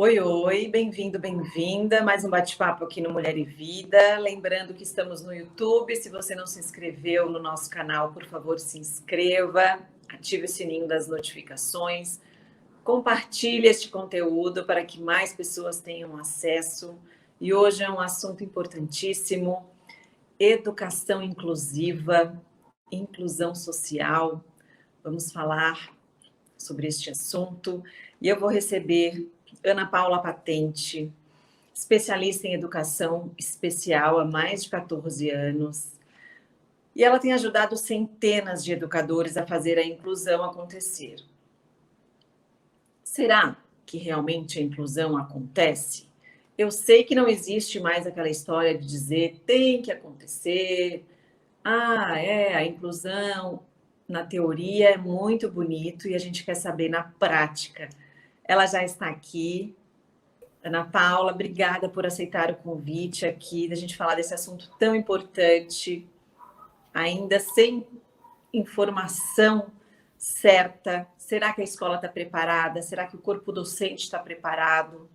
Oi, oi, bem-vindo, bem-vinda. Mais um bate-papo aqui no Mulher e Vida. Lembrando que estamos no YouTube. Se você não se inscreveu no nosso canal, por favor, se inscreva, ative o sininho das notificações, compartilhe este conteúdo para que mais pessoas tenham acesso. E hoje é um assunto importantíssimo: educação inclusiva, inclusão social. Vamos falar sobre este assunto e eu vou receber Ana Paula Patente, especialista em educação especial há mais de 14 anos. E ela tem ajudado centenas de educadores a fazer a inclusão acontecer. Será que realmente a inclusão acontece? Eu sei que não existe mais aquela história de dizer tem que acontecer. A inclusão na teoria é muito bonito e a gente quer saber na prática. Ela já está aqui. Ana Paula, obrigada por aceitar o convite aqui, da gente falar desse assunto tão importante, ainda sem informação certa. Será que a escola está preparada? Será que o corpo docente está preparado?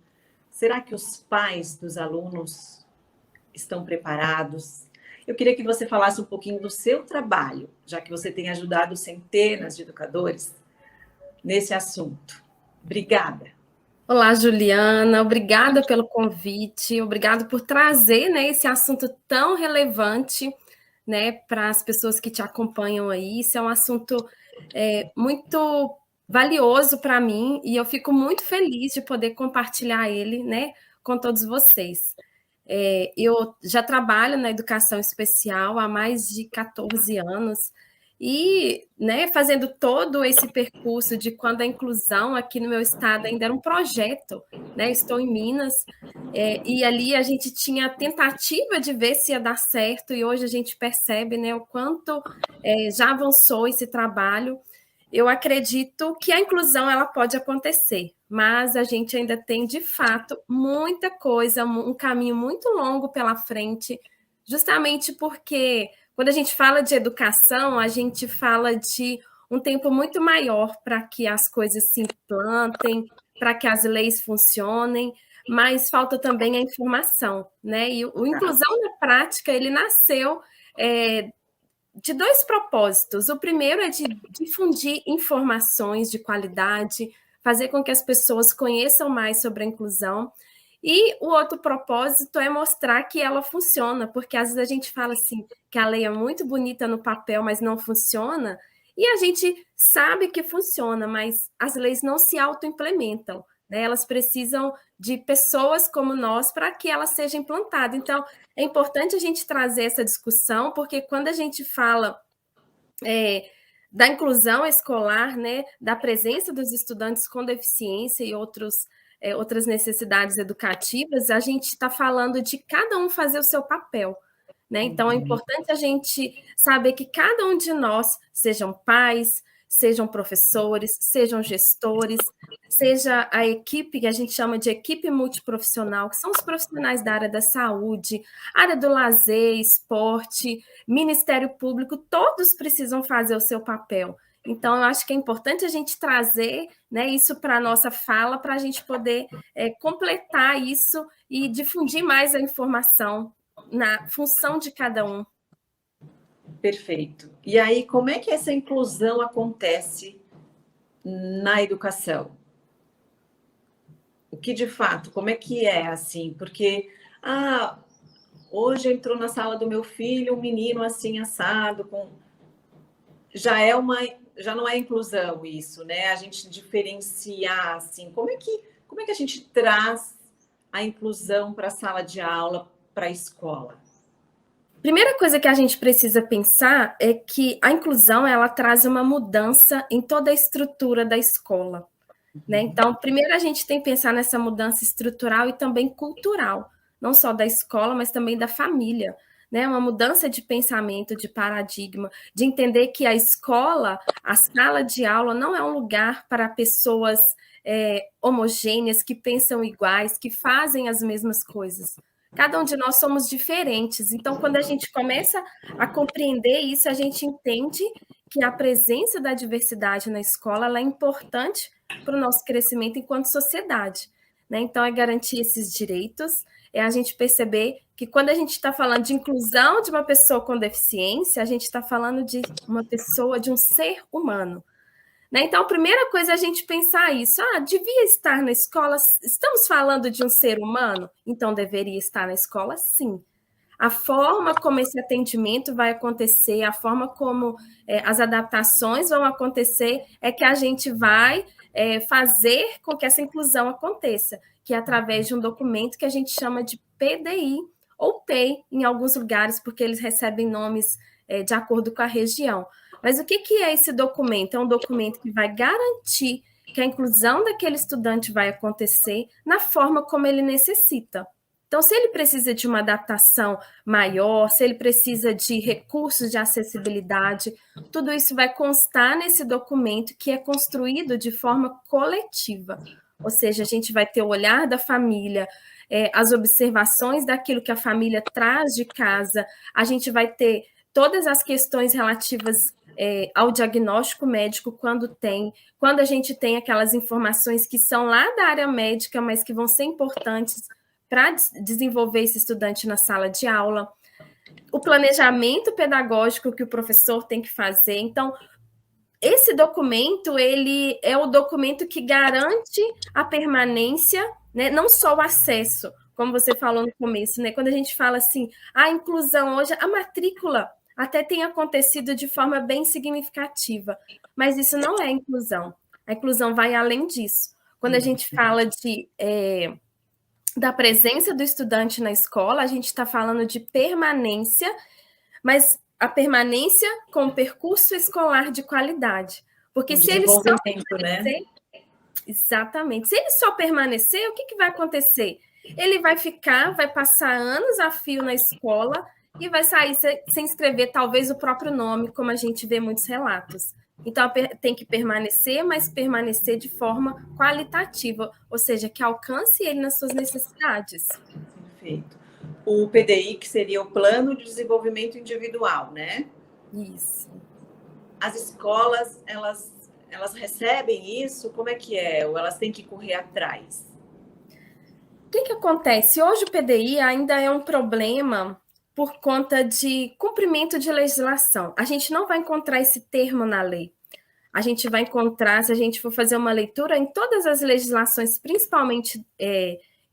Será que os pais dos alunos estão preparados? Eu queria que você falasse um pouquinho do seu trabalho, já que você tem ajudado centenas de educadores nesse assunto. Obrigada. Olá, Juliana, obrigada pelo convite, obrigado por trazer, né, esse assunto tão relevante, né, para as pessoas que te acompanham aí. Isso é um assunto muito valioso para mim e eu fico muito feliz de poder compartilhar ele, né, com todos vocês. Eu já trabalho na educação especial há mais de 14 anos e, né, fazendo todo esse percurso de quando a inclusão aqui no meu estado ainda era um projeto, né? Estou em Minas, e ali a gente tinha a tentativa de ver se ia dar certo, e hoje a gente percebe, né, o quanto já avançou esse trabalho. Eu acredito que a inclusão ela pode acontecer, mas a gente ainda tem, de fato, muita coisa, um caminho muito longo pela frente, justamente porque quando a gente fala de educação, a gente fala de um tempo muito maior para que as coisas se implantem, para que as leis funcionem, mas falta também a informação, né? E o Inclusão na Prática, ele nasceu de dois propósitos. O primeiro é de difundir informações de qualidade, fazer com que as pessoas conheçam mais sobre a inclusão. E o outro propósito é mostrar que ela funciona, porque às vezes a gente fala assim que a lei é muito bonita no papel, mas não funciona, e a gente sabe que funciona, mas as leis não se auto-implementam, né? Elas precisam de pessoas como nós para que ela seja implantada. Então, é importante a gente trazer essa discussão, porque quando a gente fala da inclusão escolar, né, da presença dos estudantes com deficiência e outras necessidades educativas, a gente está falando de cada um fazer o seu papel. Né? Então, é importante a gente saber que cada um de nós, sejam pais, sejam professores, sejam gestores, seja a equipe que a gente chama de equipe multiprofissional, que são os profissionais da área da saúde, área do lazer, esporte, Ministério Público, todos precisam fazer o seu papel. Então, eu acho que é importante a gente trazer, né, isso para a nossa fala, para a gente poder completar isso e difundir mais a informação na função de cada um. Perfeito. E aí, como é que essa inclusão acontece na educação? O que de fato, como é que é assim? Porque, hoje entrou na sala do meu filho um menino assim assado, já não é inclusão isso, né? A gente diferenciar assim, como é que a gente traz a inclusão para a sala de aula, para a escola? Primeira coisa que a gente precisa pensar é que a inclusão ela traz uma mudança em toda a estrutura da escola. Né? Então, primeiro a gente tem que pensar nessa mudança estrutural e também cultural, não só da escola, mas também da família. Né? Uma mudança de pensamento, de paradigma, de entender que a escola, a sala de aula, não é um lugar para pessoas homogêneas, que pensam iguais, que fazem as mesmas coisas. Cada um de nós somos diferentes. Então, quando a gente começa a compreender isso, a gente entende que a presença da diversidade na escola ela é importante para o nosso crescimento enquanto sociedade. né? Então, é garantir esses direitos, é a gente perceber que quando a gente está falando de inclusão de uma pessoa com deficiência, a gente está falando de uma pessoa, de um ser humano. Né? Então, a primeira coisa é a gente pensar isso. Devia estar na escola? Estamos falando de um ser humano? Então, deveria estar na escola, sim. A forma como esse atendimento vai acontecer, a forma como as adaptações vão acontecer, é que a gente vai fazer com que essa inclusão aconteça, que é através de um documento que a gente chama de PDI, ou PEI, em alguns lugares, porque eles recebem nomes de acordo com a região. Mas o que é esse documento? É um documento que vai garantir que a inclusão daquele estudante vai acontecer na forma como ele necessita. Então, se ele precisa de uma adaptação maior, se ele precisa de recursos de acessibilidade, tudo isso vai constar nesse documento que é construído de forma coletiva. Ou seja, a gente vai ter o olhar da família, as observações daquilo que a família traz de casa, a gente vai ter todas as questões relativas ao diagnóstico médico quando a gente tem aquelas informações que são lá da área médica, mas que vão ser importantes para desenvolver esse estudante na sala de aula, o planejamento pedagógico que o professor tem que fazer. Então, esse documento, ele é o documento que garante a permanência, né? Não só o acesso, como você falou no começo, né? Quando a gente fala assim, a inclusão hoje, a matrícula até tem acontecido de forma bem significativa, mas isso não é inclusão. A inclusão vai além disso. Quando a gente fala da presença do estudante na escola, a gente está falando de permanência, mas a permanência com percurso escolar de qualidade. Porque se ele só permanecer, né? Exatamente. Se ele só permanecer, o que vai acontecer? Ele vai passar anos a fio na escola e vai sair sem escrever talvez o próprio nome, como a gente vê muitos relatos. Então, tem que permanecer, mas permanecer de forma qualitativa, ou seja, que alcance ele nas suas necessidades. Perfeito. O PDI, que seria o Plano de Desenvolvimento Individual, né? Isso. As escolas, elas recebem isso? Como é que é? Ou elas têm que correr atrás? O que acontece? Hoje o PDI ainda é um problema por conta de cumprimento de legislação. A gente não vai encontrar esse termo na lei. A gente vai encontrar, se a gente for fazer uma leitura, em todas as legislações, principalmente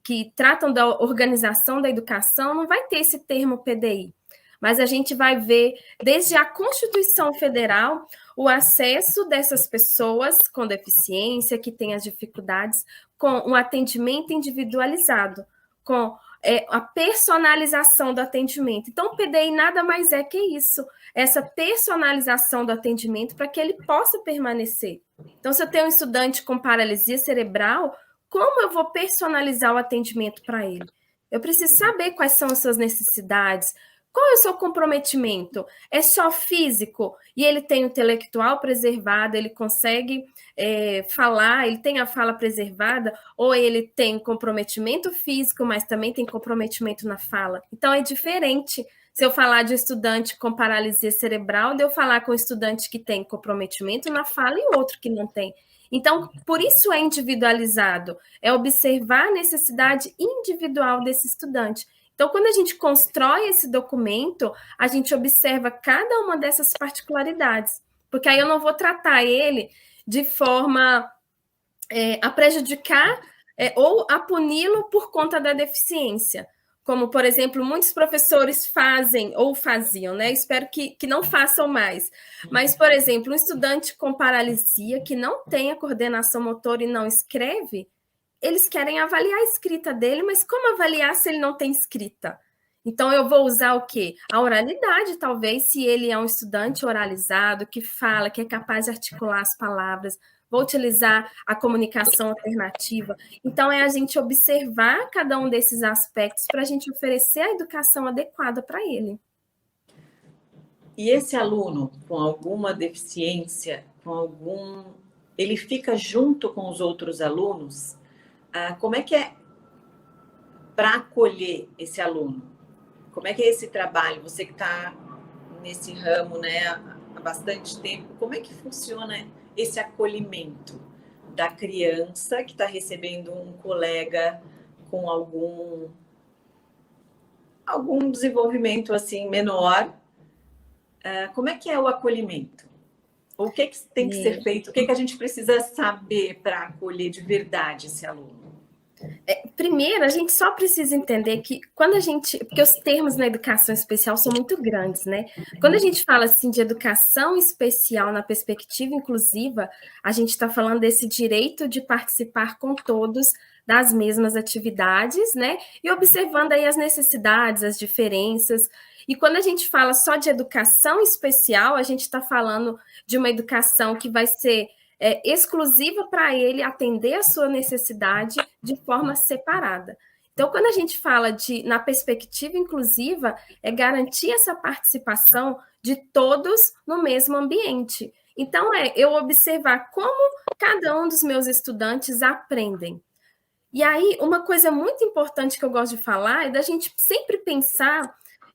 que tratam da organização da educação, não vai ter esse termo PDI. Mas a gente vai ver, desde a Constituição Federal, o acesso dessas pessoas com deficiência, que têm as dificuldades, com um atendimento individualizado, com a personalização do atendimento. Então, o PDI nada mais é que isso, essa personalização do atendimento para que ele possa permanecer. Então, se eu tenho um estudante com paralisia cerebral, como eu vou personalizar o atendimento para ele? Eu preciso saber quais são as suas necessidades, qual é o seu comprometimento? É só físico e ele tem o intelectual preservado, ele consegue falar, ele tem a fala preservada, ou ele tem comprometimento físico, mas também tem comprometimento na fala? Então, é diferente se eu falar de um estudante com paralisia cerebral, de eu falar com um estudante que tem comprometimento na fala e outro que não tem. Então, por isso é individualizado, é observar a necessidade individual desse estudante. Então, quando a gente constrói esse documento, a gente observa cada uma dessas particularidades, porque aí eu não vou tratar ele de forma a prejudicar ou a puni-lo por conta da deficiência. Como, por exemplo, muitos professores fazem ou faziam, né? Espero que não façam mais. Mas, por exemplo, um estudante com paralisia que não tem a coordenação motora e não escreve, eles querem avaliar a escrita dele, mas como avaliar se ele não tem escrita? Então, eu vou usar o quê? A oralidade, talvez, se ele é um estudante oralizado, que fala, que é capaz de articular as palavras. Vou utilizar a comunicação alternativa. Então, é a gente observar cada um desses aspectos para a gente oferecer a educação adequada para ele. E esse aluno com alguma deficiência, ele fica junto com os outros alunos? Como é que é para acolher esse aluno? Como é que é esse trabalho? Você que está nesse ramo, né, há bastante tempo, como é que funciona esse acolhimento da criança que está recebendo um colega com algum desenvolvimento assim menor. Como é que é o acolhimento? O que tem que ser feito? O que a gente precisa saber para acolher de verdade esse aluno? Primeiro, a gente só precisa entender que quando a gente... Porque os termos na educação especial são muito grandes, né? Quando a gente fala assim de educação especial na perspectiva inclusiva, a gente está falando desse direito de participar com todos das mesmas atividades, né? E observando aí as necessidades, as diferenças. E quando a gente fala só de educação especial, a gente está falando de uma educação que vai ser exclusiva para ele atender a sua necessidade de forma separada. Então, quando a gente fala na perspectiva inclusiva, é garantir essa participação de todos no mesmo ambiente. Então, eu observar como cada um dos meus estudantes aprendem. E aí, uma coisa muito importante que eu gosto de falar é da gente sempre pensar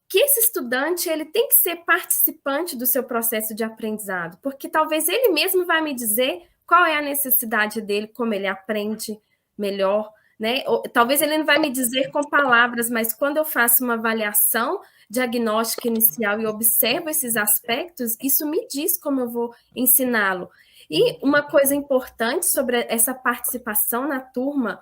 que esse estudante ele tem que ser participante do seu processo de aprendizado, porque talvez ele mesmo vai me dizer qual é a necessidade dele, como ele aprende melhor, né? Ou, talvez ele não vai me dizer com palavras, mas quando eu faço uma avaliação diagnóstica inicial e observo esses aspectos, isso me diz como eu vou ensiná-lo. E uma coisa importante sobre essa participação na turma,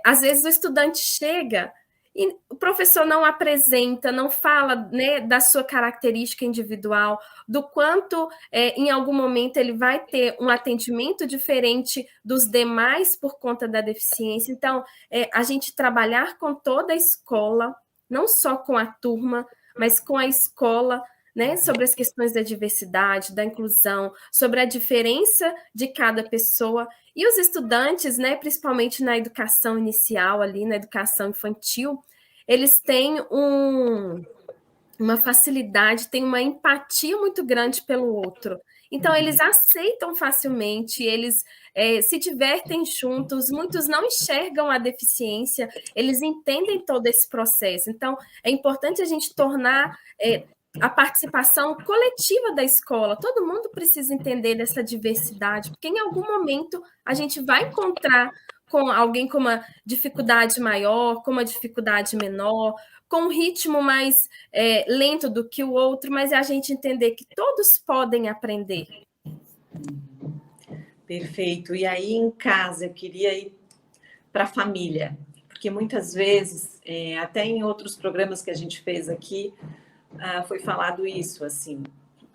às vezes o estudante chega e o professor não apresenta, não fala, né, da sua característica individual, do quanto em algum momento ele vai ter um atendimento diferente dos demais por conta da deficiência. Então, a gente trabalhar com toda a escola, não só com a turma, mas com a escola, né, sobre as questões da diversidade, da inclusão, sobre a diferença de cada pessoa. E os estudantes, né, principalmente na educação inicial, ali na educação infantil, eles têm uma facilidade, têm uma empatia muito grande pelo outro. Então, eles aceitam facilmente, eles se divertem juntos, muitos não enxergam a deficiência, eles entendem todo esse processo. Então, é importante a gente tornar a participação coletiva da escola. Todo mundo precisa entender dessa diversidade, porque em algum momento a gente vai encontrar com alguém com uma dificuldade maior, com uma dificuldade menor, com um ritmo mais lento do que o outro, mas é a gente entender que todos podem aprender. Perfeito. E aí, em casa, eu queria ir para a família, porque muitas vezes, até em outros programas que a gente fez aqui, foi falado isso, assim,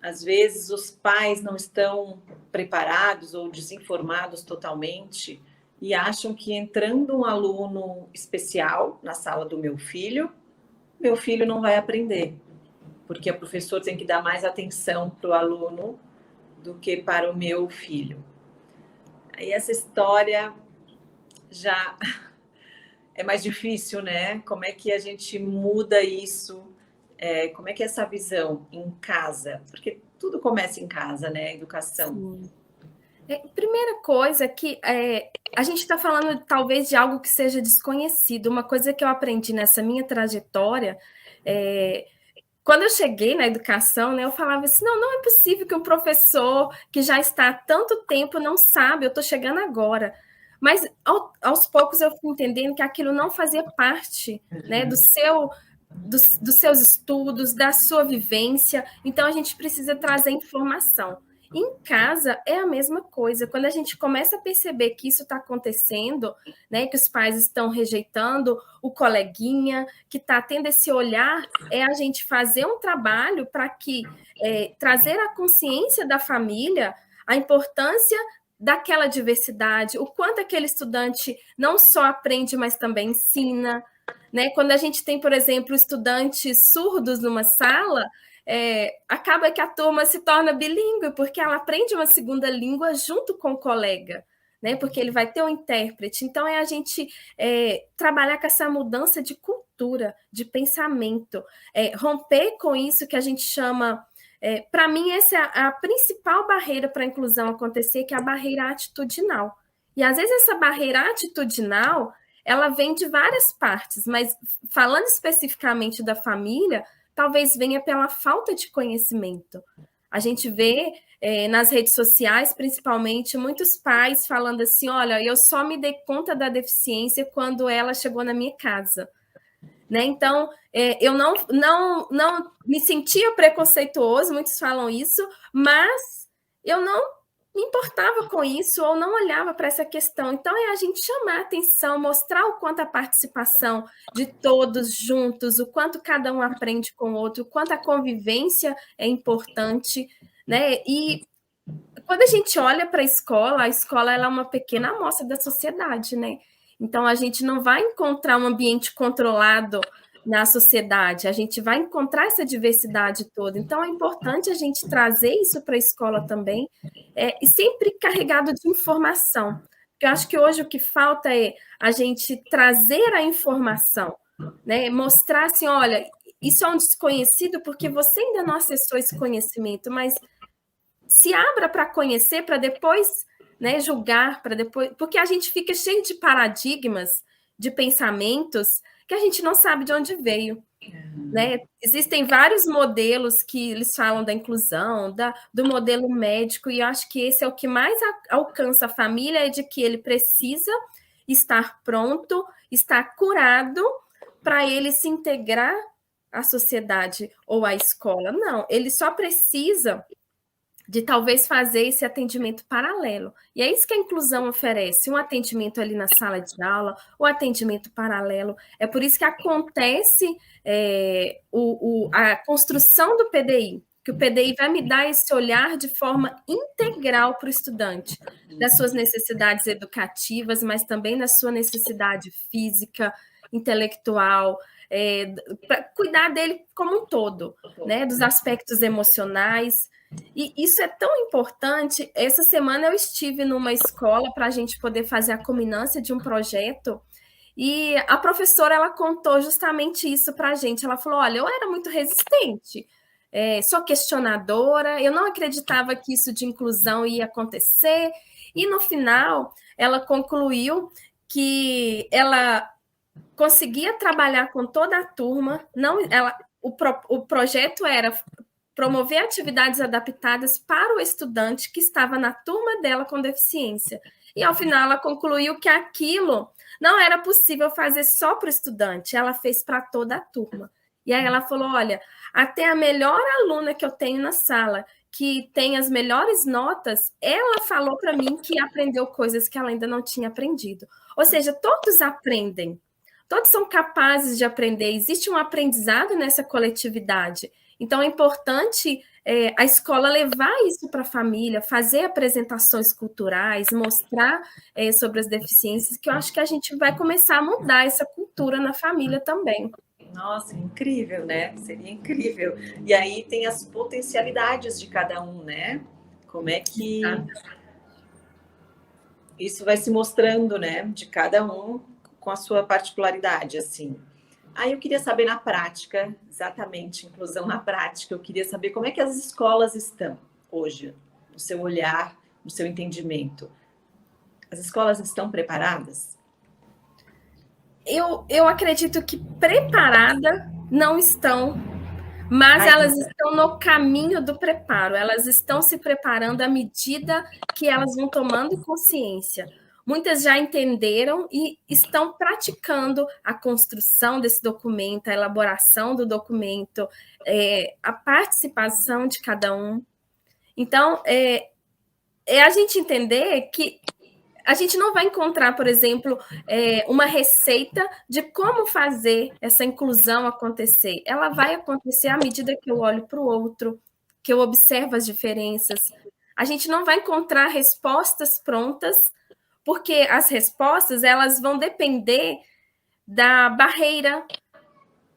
às vezes os pais não estão preparados ou desinformados totalmente e acham que entrando um aluno especial na sala do meu filho não vai aprender, porque o professor tem que dar mais atenção para o aluno do que para o meu filho. Aí essa história já é mais difícil, né? Como é que a gente muda isso? Como é que é essa visão em casa? Porque tudo começa em casa, né? A educação. Sim. Primeira coisa que a gente está falando talvez de algo que seja desconhecido. Uma coisa que eu aprendi nessa minha trajetória, quando eu cheguei na educação, né, eu falava assim, não é possível que um professor que já está há tanto tempo não sabe, eu estou chegando agora. Mas aos poucos eu fui entendendo que aquilo não fazia parte, né, dos seus estudos, da sua vivência. Então a gente precisa trazer informação. Em casa é a mesma coisa. Quando a gente começa a perceber que isso está acontecendo, né, que os pais estão rejeitando o coleguinha, que está tendo esse olhar, é a gente fazer um trabalho para que trazer a consciência da família, a importância daquela diversidade, o quanto aquele estudante não só aprende, mas também ensina. Né? Quando a gente tem, por exemplo, estudantes surdos numa sala, acaba que a turma se torna bilíngue, porque ela aprende uma segunda língua junto com o colega, né? Porque ele vai ter um intérprete. Então, a gente trabalhar com essa mudança de cultura, de pensamento, romper com isso que a gente chama... para mim, essa é a principal barreira para a inclusão acontecer, que é a barreira atitudinal. E, às vezes, essa barreira atitudinal ela vem de várias partes, mas falando especificamente da família, talvez venha pela falta de conhecimento. A gente vê nas redes sociais, principalmente, muitos pais falando assim, olha, eu só me dei conta da deficiência quando ela chegou na minha casa. Né? Então, eu não me sentia preconceituoso, muitos falam isso, mas eu não me importava com isso ou não olhava para essa questão. Então, é a gente chamar a atenção, mostrar o quanto a participação de todos juntos, o quanto cada um aprende com o outro, o quanto a convivência é importante, né? E quando a gente olha para a escola ela é uma pequena amostra da sociedade, né? Então, a gente não vai encontrar um ambiente controlado na sociedade, a gente vai encontrar essa diversidade toda. Então, é importante a gente trazer isso para a escola também, e sempre carregado de informação. Porque eu acho que hoje o que falta é a gente trazer a informação, né? Mostrar assim, olha, isso é um desconhecido porque você ainda não acessou esse conhecimento, mas se abra para conhecer, para depois, né, julgar, para depois, porque a gente fica cheio de paradigmas, de pensamentos que a gente não sabe de onde veio. Né? Existem vários modelos que eles falam da inclusão, do modelo médico, e eu acho que esse é o que mais alcança a família, é de que ele precisa estar pronto, estar curado para ele se integrar à sociedade ou à escola. Não, ele só precisa de talvez fazer esse atendimento paralelo. E é isso que a inclusão oferece, um atendimento ali na sala de aula, o atendimento paralelo. É por isso que acontece a construção do PDI, que o PDI vai me dar esse olhar de forma integral para o estudante, das suas necessidades educativas, mas também da sua necessidade física, intelectual, para cuidar dele como um todo, né, dos aspectos emocionais. E isso é tão importante. Essa semana eu estive numa escola para a gente poder fazer a culminância de um projeto e a professora ela contou justamente isso para a gente. Ela falou: olha, eu era muito resistente, sou questionadora, eu não acreditava que isso de inclusão ia acontecer. E no final, ela concluiu que ela conseguia trabalhar com toda a turma. O projeto era promover atividades adaptadas para o estudante que estava na turma dela com deficiência. E, ao final, ela concluiu que aquilo não era possível fazer só para o estudante, ela fez para toda a turma. E aí ela falou, olha, até a melhor aluna que eu tenho na sala, que tem as melhores notas, ela falou para mim que aprendeu coisas que ela ainda não tinha aprendido. Ou seja, todos aprendem, todos são capazes de aprender, existe um aprendizado nessa coletividade. Então, é importante a escola levar isso para a família, fazer apresentações culturais, mostrar sobre as deficiências, que eu acho que a gente vai começar a mudar essa cultura na família também. Nossa, incrível, né? Seria incrível. E aí tem as potencialidades de cada um, né? Como é que isso vai se mostrando, né? De cada um com a sua particularidade, assim. Aí eu queria saber na prática, exatamente, inclusão na prática, eu queria saber como é que as escolas estão hoje, no seu olhar, no seu entendimento. As escolas estão preparadas? Eu acredito que preparada não estão, mas elas estão no caminho do preparo, elas estão se preparando à medida que elas vão tomando consciência. Muitas já entenderam e estão praticando a construção desse documento, a elaboração do documento, a participação de cada um. Então, é a gente entender que a gente não vai encontrar, por exemplo, uma receita de como fazer essa inclusão acontecer. Ela vai acontecer à medida que eu olho para o outro, que eu observo as diferenças. A gente não vai encontrar respostas prontas, porque as respostas elas vão depender da barreira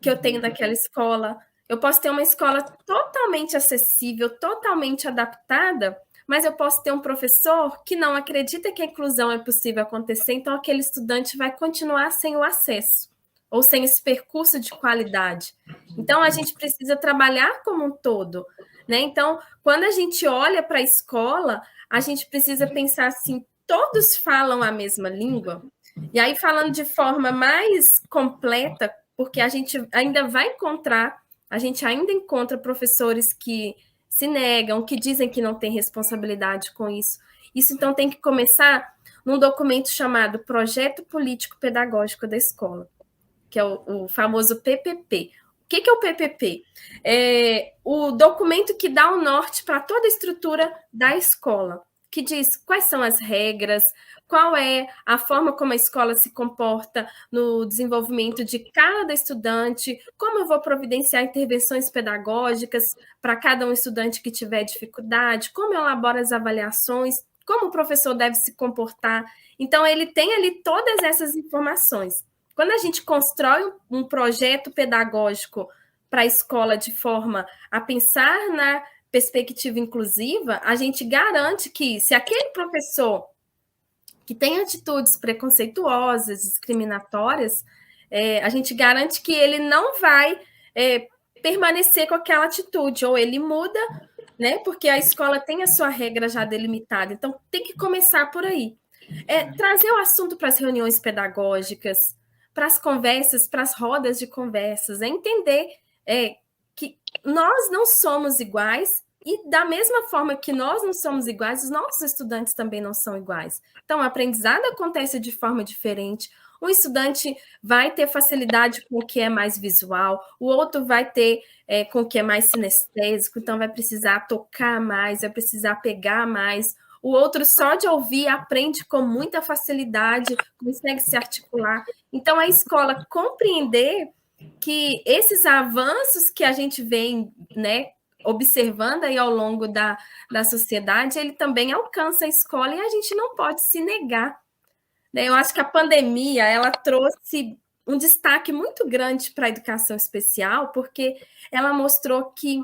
que eu tenho naquela escola. Eu posso ter uma escola totalmente acessível, totalmente adaptada, mas eu posso ter um professor que não acredita que a inclusão é possível acontecer, então aquele estudante vai continuar sem o acesso, ou sem esse percurso de qualidade. Então, a gente precisa trabalhar como um todo, né? Então, quando a gente olha para a escola, a gente precisa pensar assim, todos falam a mesma língua? E aí, falando de forma mais completa, porque a gente ainda vai encontrar, a gente ainda encontra professores que se negam, que dizem que não têm responsabilidade com isso. Isso, então, tem que começar num documento chamado Projeto Político Pedagógico da Escola, que é o famoso PPP. O que é o PPP? É o documento que dá o norte para toda a estrutura da escola, que diz quais são as regras, qual é a forma como a escola se comporta no desenvolvimento de cada estudante, como eu vou providenciar intervenções pedagógicas para cada um estudante que tiver dificuldade, como eu elaboro as avaliações, como o professor deve se comportar. Então, ele tem ali todas essas informações. Quando a gente constrói um projeto pedagógico para a escola de forma a pensar na perspectiva inclusiva, a gente garante que, se aquele professor que tem atitudes preconceituosas, discriminatórias, a gente garante que ele não vai permanecer com aquela atitude, ou ele muda, né? Porque a escola tem a sua regra já delimitada. Então, tem que começar por aí. Trazer o assunto para as reuniões pedagógicas, para as conversas, para as rodas de conversas, entender que nós não somos iguais e da mesma forma que nós não somos iguais, os nossos estudantes também não são iguais. Então, o aprendizado acontece de forma diferente. Um estudante vai ter facilidade com o que é mais visual, o outro vai ter com o que é mais sinestésico, então vai precisar tocar mais, vai precisar pegar mais. O outro, só de ouvir, aprende com muita facilidade, consegue se articular. Então, a escola compreender que esses avanços que a gente vem, né, observando aí ao longo da sociedade, ele também alcança a escola e a gente não pode se negar. Né? Eu acho que a pandemia ela trouxe um destaque muito grande para a educação especial, porque ela mostrou que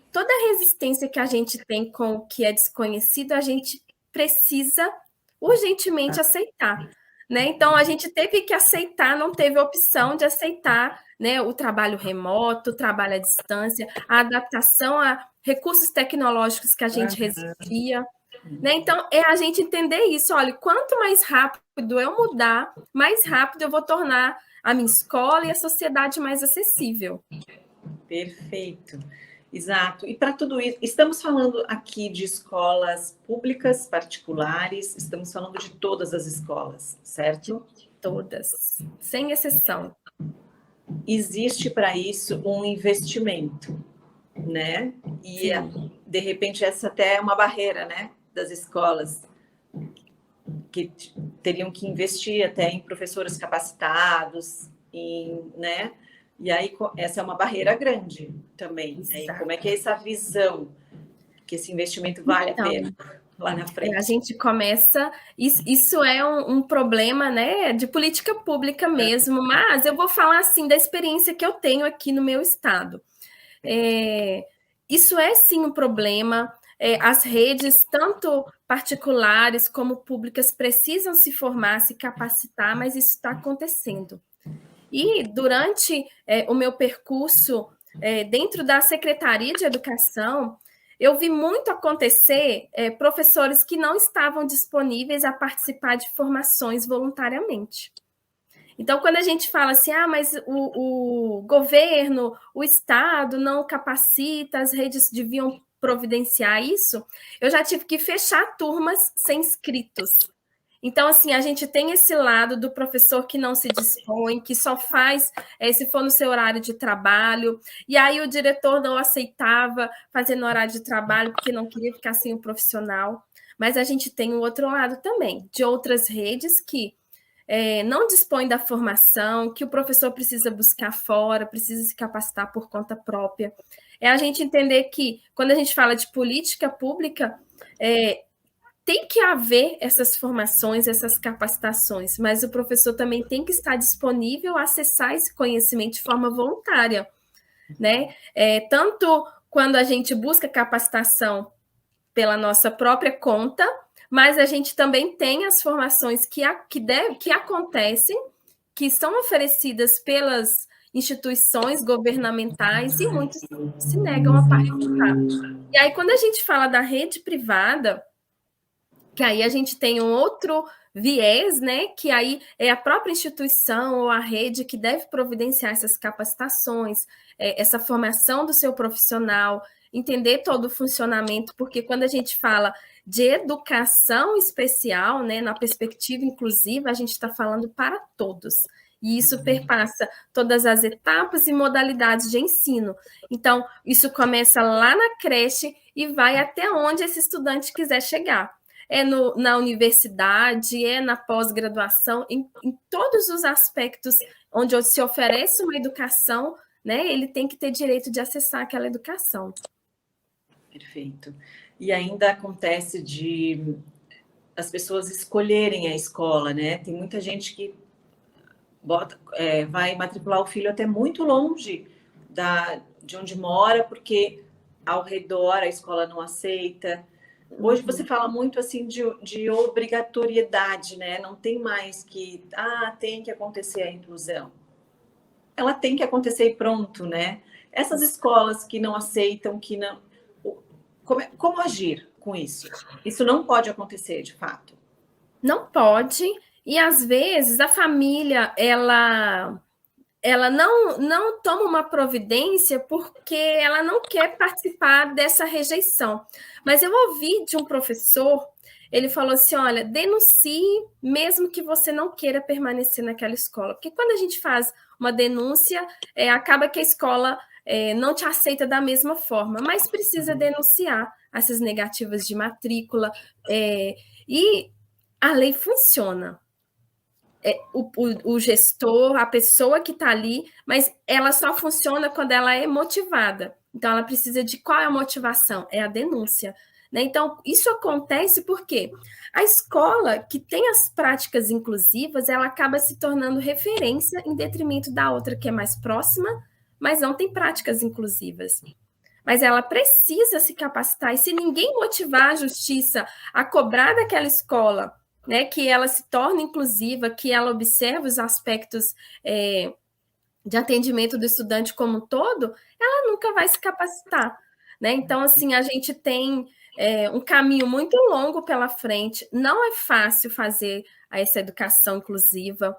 toda a resistência que a gente tem com o que é desconhecido, a gente precisa urgentemente aceitar. Né? Então, a gente teve que aceitar, não teve opção de aceitar, né, o trabalho remoto, o trabalho à distância, a adaptação a recursos tecnológicos que a gente resistia. Né? Então, é a gente entender isso. Olha, quanto mais rápido eu mudar, mais rápido eu vou tornar a minha escola e a sociedade mais acessível. Perfeito. Exato. E para tudo isso, estamos falando aqui de escolas públicas, particulares, estamos falando de todas as escolas, certo? De todas, sem exceção. Existe para isso um investimento, né? E de repente essa até é uma barreira, né, das escolas que teriam que investir até em professores capacitados, né? E aí essa é uma barreira grande também. Aí, como é que é essa visão que esse investimento vale a pena lá na frente? A gente começa... Isso é um problema, né, de política pública mesmo, mas eu vou falar assim da experiência que eu tenho aqui no meu estado. Isso é sim um problema. As redes, tanto particulares como públicas, precisam se formar, se capacitar, mas isso está acontecendo. E durante o meu percurso dentro da Secretaria de Educação, eu vi muito acontecer professores que não estavam disponíveis a participar de formações voluntariamente. Então, quando a gente fala assim, mas o governo, o Estado não capacita, as redes deviam providenciar isso, eu já tive que fechar turmas sem inscritos. Então, assim, a gente tem esse lado do professor que não se dispõe, que só faz se for no seu horário de trabalho, e aí o diretor não aceitava fazer no horário de trabalho porque não queria ficar sem o profissional. Mas a gente tem o outro lado também, de outras redes que não dispõem da formação, que o professor precisa buscar fora, precisa se capacitar por conta própria. É a gente entender que, quando a gente fala de política pública, tem que haver essas formações, essas capacitações, mas o professor também tem que estar disponível a acessar esse conhecimento de forma voluntária, né? Tanto quando a gente busca capacitação pela nossa própria conta, mas a gente também tem as formações que acontecem, que são oferecidas pelas instituições governamentais e muitos se negam a participar. E aí, quando a gente fala da rede privada, que aí a gente tem um outro viés, né? Que aí é a própria instituição ou a rede que deve providenciar essas capacitações, essa formação do seu profissional, entender todo o funcionamento, porque quando a gente fala de educação especial, né, na perspectiva inclusiva, a gente está falando para todos. E isso perpassa todas as etapas e modalidades de ensino. Então, isso começa lá na creche e vai até onde esse estudante quiser chegar. Na universidade, na pós-graduação, em todos os aspectos onde se oferece uma educação, né, ele tem que ter direito de acessar aquela educação. Perfeito. E ainda acontece de as pessoas escolherem a escola, né? Tem muita gente que vai matricular o filho até muito longe de onde mora, porque ao redor a escola não aceita. Hoje você fala muito assim de obrigatoriedade, né? Não tem mais que tem que acontecer a inclusão. Ela tem que acontecer e pronto, né? Essas escolas que não aceitam, que não. Como agir com isso? Isso não pode acontecer, de fato. Não pode. E às vezes a família ela não toma uma providência porque ela não quer participar dessa rejeição. Mas eu ouvi de um professor, ele falou assim, olha, denuncie mesmo que você não queira permanecer naquela escola. Porque quando a gente faz uma denúncia, acaba que a escola não te aceita da mesma forma, mas precisa denunciar essas negativas de matrícula. E a lei funciona. O gestor, a pessoa que está ali, mas ela só funciona quando ela é motivada. Então, ela precisa de qual é a motivação? É a denúncia. Né? Então, isso acontece porque a escola que tem as práticas inclusivas, ela acaba se tornando referência em detrimento da outra que é mais próxima, mas não tem práticas inclusivas. Mas ela precisa se capacitar, e se ninguém motivar a justiça a cobrar daquela escola, né, que ela se torne inclusiva, que ela observe os aspectos de atendimento do estudante como um todo, ela nunca vai se capacitar. Né? Então, assim, a gente tem um caminho muito longo pela frente, não é fácil fazer essa educação inclusiva,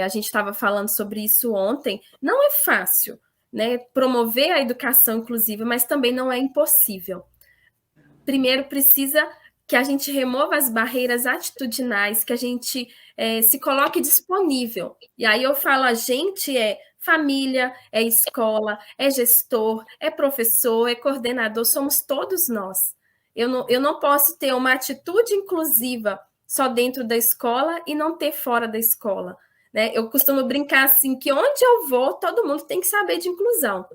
a gente estava falando sobre isso ontem, não é fácil, né, promover a educação inclusiva, mas também não é impossível. Primeiro, precisa que a gente remova as barreiras atitudinais, que a gente se coloque disponível. E aí eu falo, a gente família, é escola, é gestor, é professor, é coordenador, somos todos nós. Eu não posso ter uma atitude inclusiva só dentro da escola e não ter fora da escola. Né? Eu costumo brincar assim, que onde eu vou, todo mundo tem que saber de inclusão.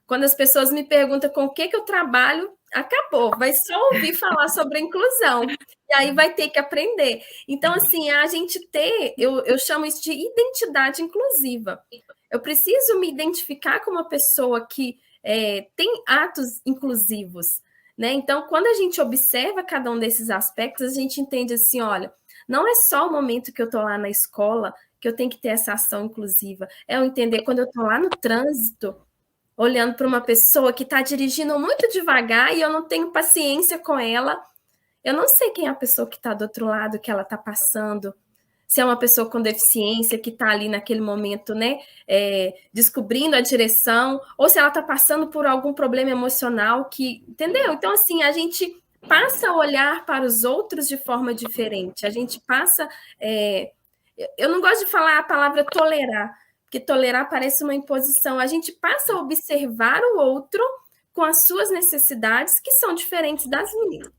Quando as pessoas me perguntam com o que eu trabalho, acabou, vai só ouvir falar sobre a inclusão, e aí vai ter que aprender. Então, assim, a gente eu chamo isso de identidade inclusiva. Eu preciso me identificar como uma pessoa que tem atos inclusivos, né? Então, quando a gente observa cada um desses aspectos, a gente entende assim, olha, não é só o momento que eu estou lá na escola que eu tenho que ter essa ação inclusiva, é eu entender quando eu estou lá no trânsito, olhando para uma pessoa que está dirigindo muito devagar e eu não tenho paciência com ela, eu não sei quem é a pessoa que está do outro lado, que ela está passando, se é uma pessoa com deficiência que está ali naquele momento, né, descobrindo a direção, ou se ela está passando por algum problema emocional entendeu? Então, assim, a gente passa a olhar para os outros de forma diferente, a gente passa... eu não gosto de falar a palavra tolerar, porque tolerar parece uma imposição. A gente passa a observar o outro com as suas necessidades, que são diferentes das minhas.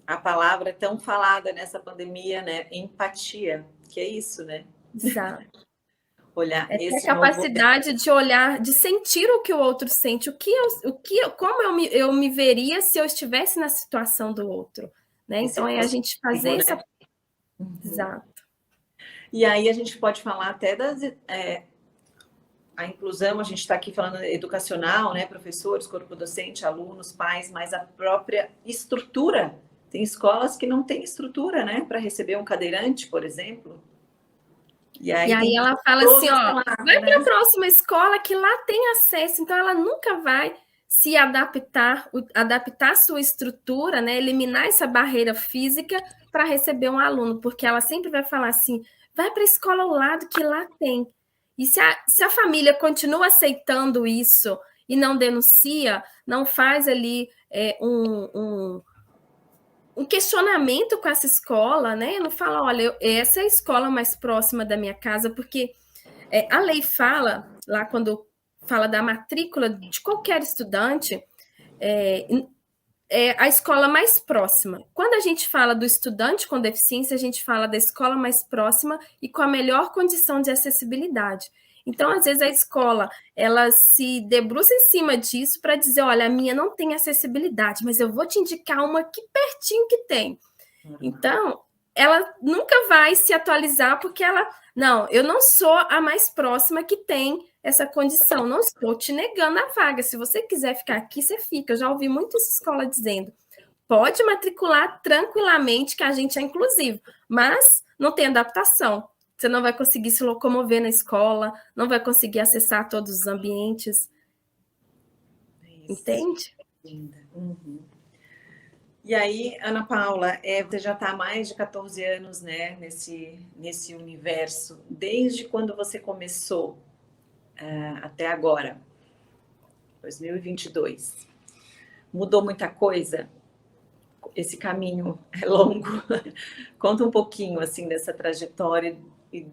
A palavra tão falada nessa pandemia, né? Empatia, que é isso, né? Exato. Olhar essa capacidade de olhar, de sentir o que o outro sente, como eu me veria se eu estivesse na situação do outro. Né? Então, a gente fazer essa... Exato. E aí a gente pode falar até a inclusão, a gente está aqui falando educacional, né? Professores, corpo docente, alunos, pais, mas a própria estrutura. Tem escolas que não têm estrutura, né? Para receber um cadeirante, por exemplo. E aí ela fala assim, vai para a próxima escola que lá tem acesso, então ela nunca vai se adaptar a sua estrutura, né? Eliminar essa barreira física para receber um aluno, porque ela sempre vai falar assim, vai para a escola ao lado que lá tem. E se a família continua aceitando isso e não denuncia, não faz ali um questionamento com essa escola, né? Não fala, olha, essa é a escola mais próxima da minha casa, porque a lei fala, lá quando fala da matrícula de qualquer estudante, a escola mais próxima. Quando a gente fala do estudante com deficiência, a gente fala da escola mais próxima e com a melhor condição de acessibilidade. Então, às vezes, a escola ela se debruça em cima disso para dizer, olha, a minha não tem acessibilidade, mas eu vou te indicar uma aqui pertinho que tem. Então, ela nunca vai se atualizar porque não, eu não sou a mais próxima que tem essa condição, não estou te negando a vaga, se você quiser ficar aqui, você fica. Eu já ouvi muita escola dizendo, pode matricular tranquilamente que a gente é inclusivo, mas não tem adaptação. Você não vai conseguir se locomover na escola, não vai conseguir acessar todos os ambientes. Isso. Entende? Uhum. E aí, Ana Paula, você já está há mais de 14 anos, né, nesse universo. Desde quando você começou até agora, 2022, mudou muita coisa? Esse caminho é longo. Conta um pouquinho, assim, dessa trajetória e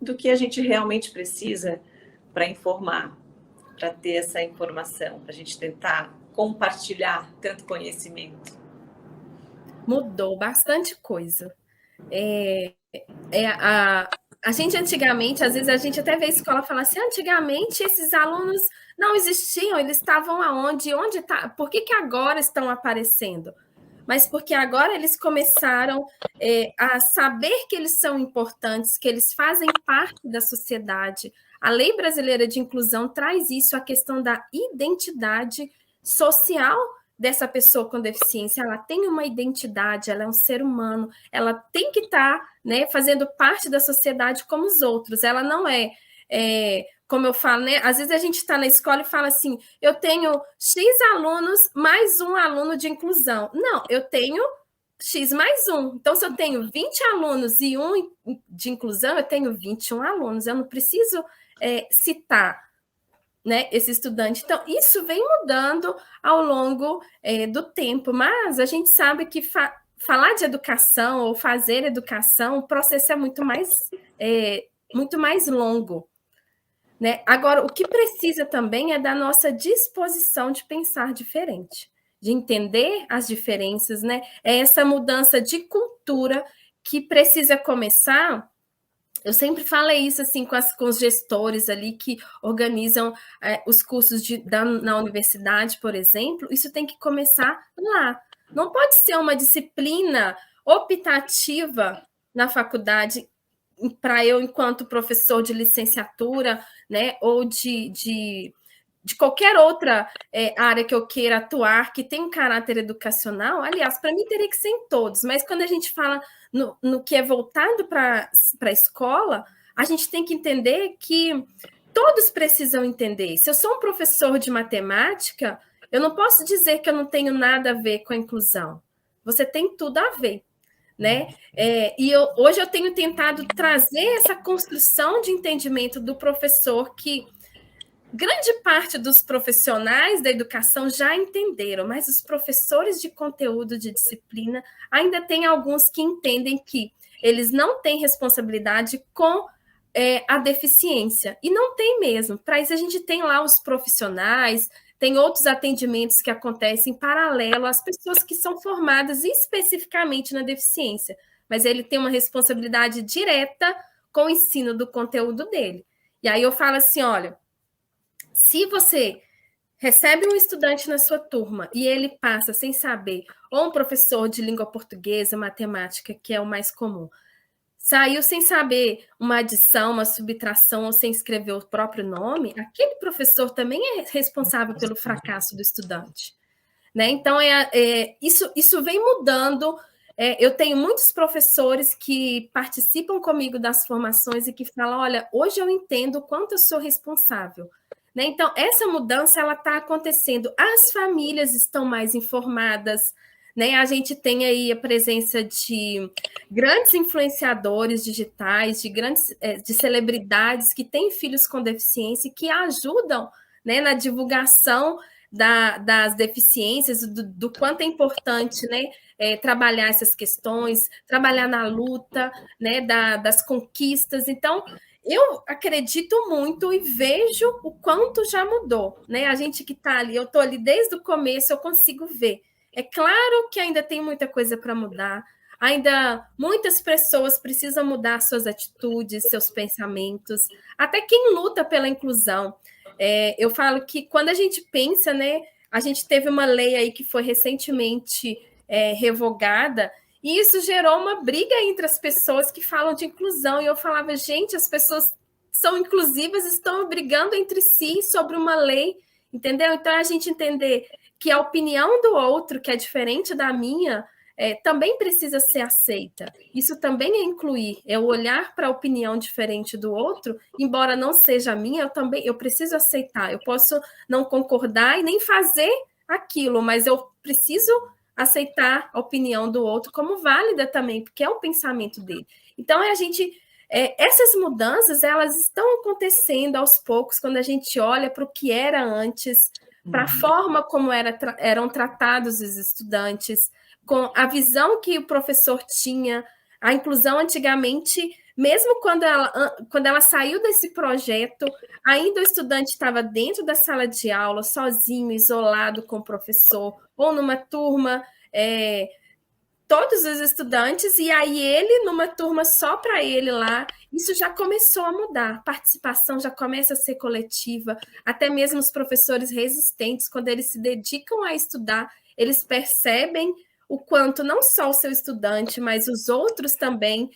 do que a gente realmente precisa para informar, para ter essa informação, para a gente tentar compartilhar tanto conhecimento. Mudou bastante coisa. A gente antigamente, às vezes a gente até vê a escola falar assim, antigamente esses alunos não existiam, eles estavam aonde? Onde tá? Por que agora estão aparecendo? Mas porque agora eles começaram a saber que eles são importantes, que eles fazem parte da sociedade. A Lei Brasileira de Inclusão traz isso, a questão da identidade social dessa pessoa com deficiência. Ela tem uma identidade, ela é um ser humano, ela tem que estar, né, fazendo parte da sociedade como os outros. Ela não como eu falo, né? Às vezes a gente está na escola e fala assim, eu tenho X alunos mais um aluno de inclusão. Não, eu tenho X mais um. Então, se eu tenho 20 alunos e um de inclusão, eu tenho 21 alunos. Eu não preciso citar, né, esse estudante. Então, isso vem mudando ao longo do tempo, mas a gente sabe que falar de educação ou fazer educação, o processo é muito mais longo. Né? Agora, o que precisa também é da nossa disposição de pensar diferente, de entender as diferenças, né? É essa mudança de cultura que precisa começar. Eu sempre falei isso assim com os gestores ali que organizam os cursos na universidade, por exemplo. Isso tem que começar lá. Não pode ser uma disciplina optativa na faculdade para eu, enquanto professor de licenciatura, né, ou de qualquer outra área que eu queira atuar, que tem um caráter educacional. Aliás, para mim teria que ser em todos, mas quando a gente fala no que é voltado para a escola, a gente tem que entender que todos precisam entender. Se eu sou um professor de matemática, eu não posso dizer que eu não tenho nada a ver com a inclusão. Você tem tudo a ver. Né? Hoje eu tenho tentado trazer essa construção de entendimento do professor, que grande parte dos profissionais da educação já entenderam, mas os professores de conteúdo de disciplina ainda tem alguns que entendem que eles não têm responsabilidade com a deficiência, e não tem mesmo. Para isso a gente tem lá os profissionais, tem outros atendimentos que acontecem em paralelo às pessoas que são formadas especificamente na deficiência, mas ele tem uma responsabilidade direta com o ensino do conteúdo dele. E aí eu falo assim, olha, se você recebe um estudante na sua turma e ele passa sem saber, ou um professor de língua portuguesa, matemática, que é o mais comum, saiu sem saber uma adição, uma subtração, ou sem escrever o próprio nome, aquele professor também é responsável pelo fracasso do estudante. Né? Então, isso vem mudando. Eu tenho muitos professores que participam comigo das formações e que falam, olha, hoje eu entendo o quanto eu sou responsável. Né? Então, essa mudança está acontecendo. As famílias estão mais informadas, né? A gente tem aí a presença de grandes influenciadores digitais, de celebridades que têm filhos com deficiência e que ajudam, né, na divulgação das deficiências, do quanto é importante, né, trabalhar essas questões, trabalhar na luta, né, das conquistas. Então, eu acredito muito e vejo o quanto já mudou, né? A gente que está ali, eu estou ali desde o começo, eu consigo ver. É claro que ainda tem muita coisa para mudar, ainda muitas pessoas precisam mudar suas atitudes, seus pensamentos, até quem luta pela inclusão. Eu falo que quando a gente pensa, né, a gente teve uma lei aí que foi recentemente revogada, e isso gerou uma briga entre as pessoas que falam de inclusão. E eu falava, gente, as pessoas são inclusivas, estão brigando entre si sobre uma lei, entendeu? Então, a gente entender que a opinião do outro, que é diferente da minha, também precisa ser aceita. Isso também é incluir, é o olhar para a opinião diferente do outro, embora não seja a minha, eu preciso aceitar. Eu posso não concordar e nem fazer aquilo, mas eu preciso aceitar a opinião do outro como válida também, porque é o pensamento dele. Então, essas mudanças, elas estão acontecendo aos poucos, quando a gente olha para o que era antes, para a forma como eram tratados os estudantes, com a visão que o professor tinha. A inclusão antigamente, mesmo quando ela saiu desse projeto, ainda o estudante estava dentro da sala de aula, sozinho, isolado com o professor, ou numa turma, todos os estudantes, e aí ele numa turma só para ele lá. Isso já começou a mudar, a participação já começa a ser coletiva, até mesmo os professores resistentes, quando eles se dedicam a estudar, eles percebem o quanto não só o seu estudante, mas os outros também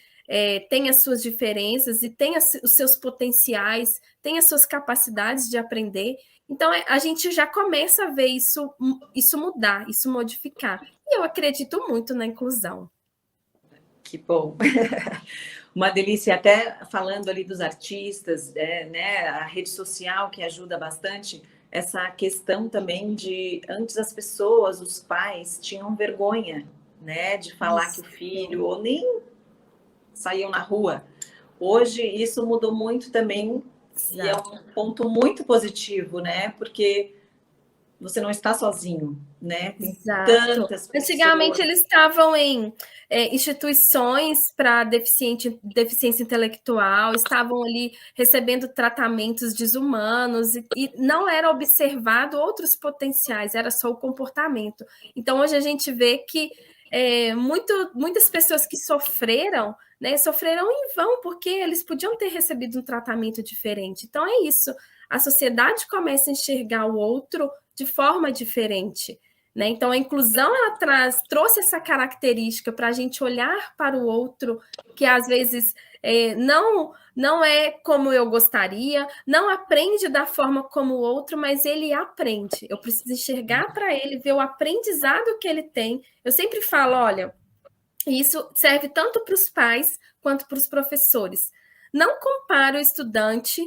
têm as suas diferenças e têm os seus potenciais, têm as suas capacidades de aprender. Então, a gente já começa a ver isso mudar, isso modificar. E eu acredito muito na inclusão. Que bom. Uma delícia, até falando ali dos artistas, né, a rede social que ajuda bastante, essa questão também de, antes as pessoas, os pais, tinham vergonha, né, de falar que o filho, ou nem saíam na rua. Hoje isso mudou muito também, e é um ponto muito positivo, né, porque você não está sozinho, né? Tem tantas pessoas. Antigamente eles estavam em instituições para deficiência intelectual, estavam ali recebendo tratamentos desumanos e não era observado outros potenciais, era só o comportamento. Então hoje a gente vê que muitas pessoas que sofreram, né, sofreram em vão, porque eles podiam ter recebido um tratamento diferente. Então é isso, a sociedade começa a enxergar o outro de forma diferente, né? Então, a inclusão ela trouxe essa característica para a gente olhar para o outro, que às vezes não é como eu gostaria, não aprende da forma como o outro, mas ele aprende. Eu preciso enxergar para ele, ver o aprendizado que ele tem. Eu sempre falo, olha, isso serve tanto para os pais quanto para os professores. Não compare o estudante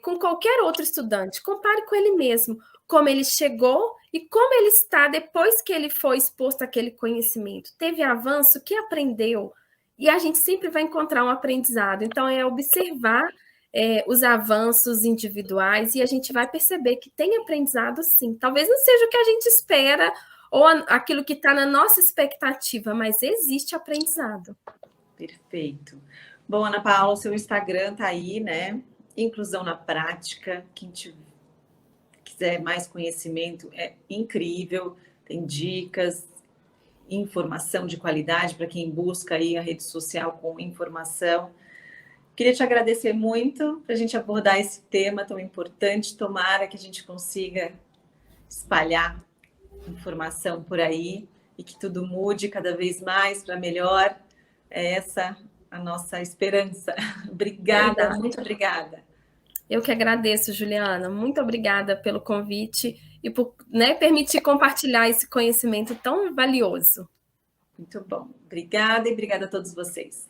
com qualquer outro estudante, compare com ele mesmo, como ele chegou e como ele está depois que ele foi exposto àquele conhecimento. Teve avanço, que aprendeu? E a gente sempre vai encontrar um aprendizado. Então, é observar os avanços individuais e a gente vai perceber que tem aprendizado sim. Talvez não seja o que a gente espera ou aquilo que está na nossa expectativa, mas existe aprendizado. Perfeito. Bom, Ana Paula, seu Instagram está aí, né? Inclusão na Prática. Quem quiser mais conhecimento, é incrível. Tem dicas, informação de qualidade para quem busca aí a rede social com informação. Queria te agradecer muito para a gente abordar esse tema tão importante. Tomara que a gente consiga espalhar informação por aí e que tudo mude cada vez mais para melhor. É essa a nossa esperança. Obrigada, muito obrigada. Eu que agradeço, Juliana. Muito obrigada pelo convite e por permitir compartilhar esse conhecimento tão valioso. Muito bom. Obrigada e obrigada a todos vocês.